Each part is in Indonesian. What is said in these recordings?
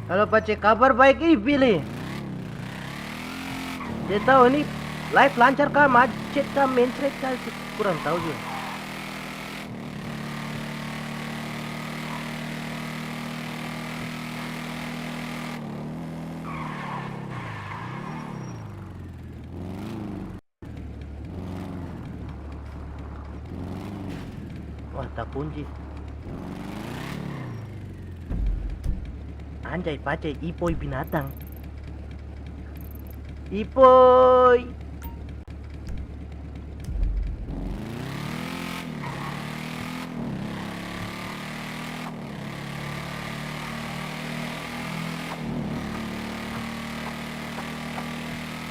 Kalau Pace kabar baik ini pilih. Dia tahu ini live lancar kah, macet kah, mencret kah, kurang tahu juga. Wah, tak kunci. Anjay, Pace, Ipoi binatang. Ipoi.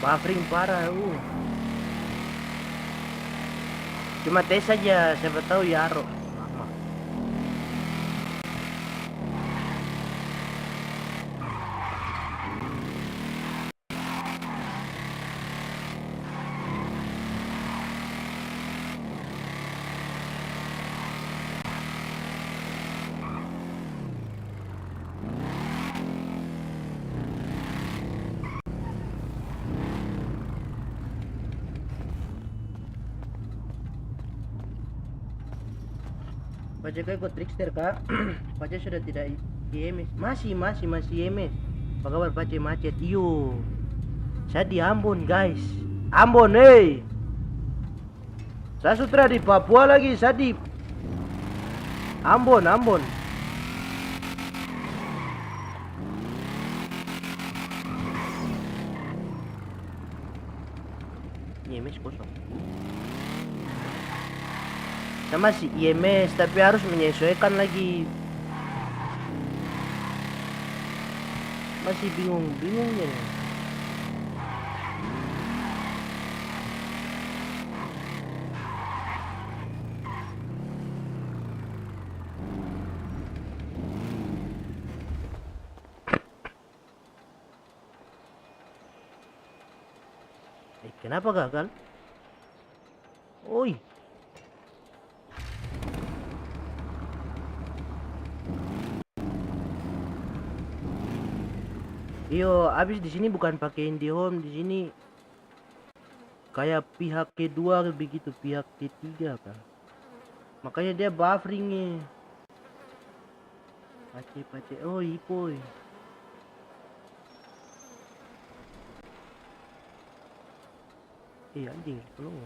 Buffering parah. Cuma tes saja, siapa tahu Yaro. Pace kau ikut trickster kak. Pace sudah tidak IMS. Masih IMS. Apa kabar Pace macet? Iyo. Saya di Ambon guys. Ambon hey. Saya sudah di Papua lagi. Saya di Ambon. IMS kosong. Sama si IMS tapi harus menyesuaikan lagi. Masih bingung-bingungnya. Kenapa gagal? Oi. Yo, abis di sini bukan pakai IndiHome, di sini kayak pihak kedua begitu, pihak ketiga kan. Makanya dia bufferingnya. Pace. Oh, Ipoi. Anjing, belum.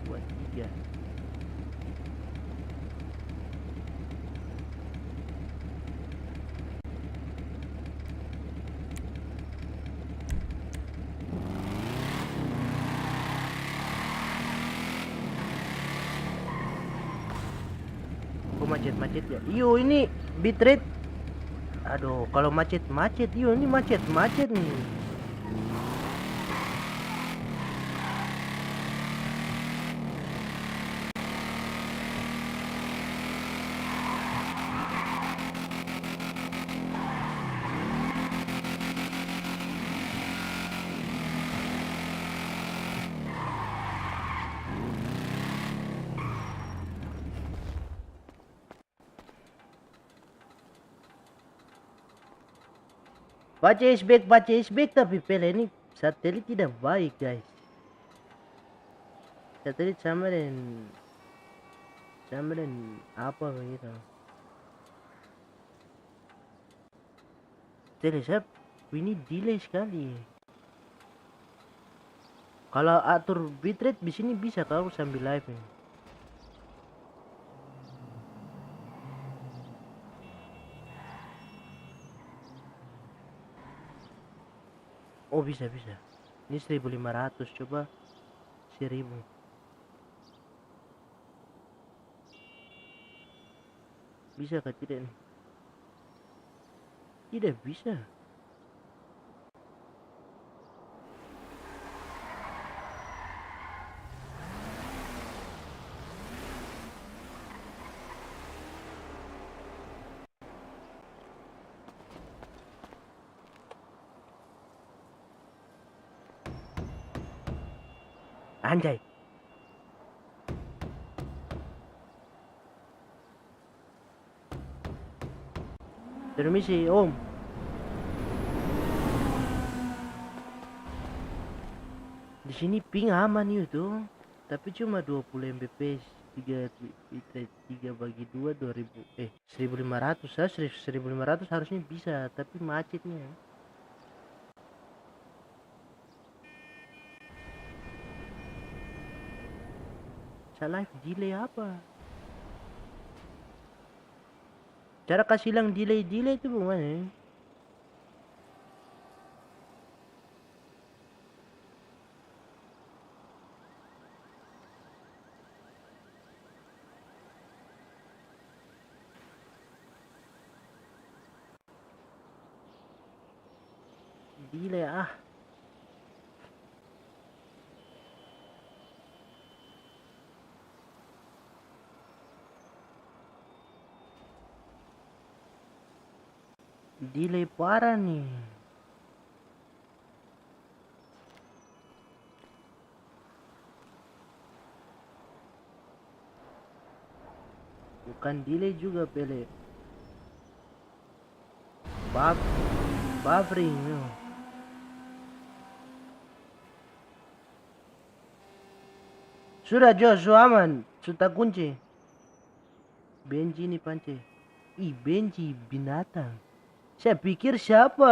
Buat 3. Oh, macet ya. Iyo, ini bitrate. Aduh, kalau macet. Iyo, ini macet nih. Pace is back tapi pele ini satelit tidak baik guys. Satelit sama dan apa begitu. Telesap ini delay sekali. Kalau atur bitrate di sini bisa kalau sambil live ini. Oh, bisa. Ini 1500, coba 1000. Bisa kah tidak nih? Tidak bisa. Anjay. Permisi, Om. Di sini ping aman itu, tapi cuma 20 Mbps. 3 bagi 2 2000 1500 ya, 1500 harusnya bisa, tapi macetnya. Saya live delay apa? Cara kasih hilang delay itu bagaimana? Delay delay parah nih. Bukan delay juga pele. Buffering no. Sudah Joshua aman, sudah kunci. Benji nih Pance. Ih, Benji binatang. Saya pikir siapa?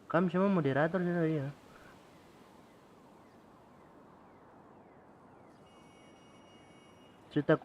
Kamu semua moderator ya. Sudah kunci.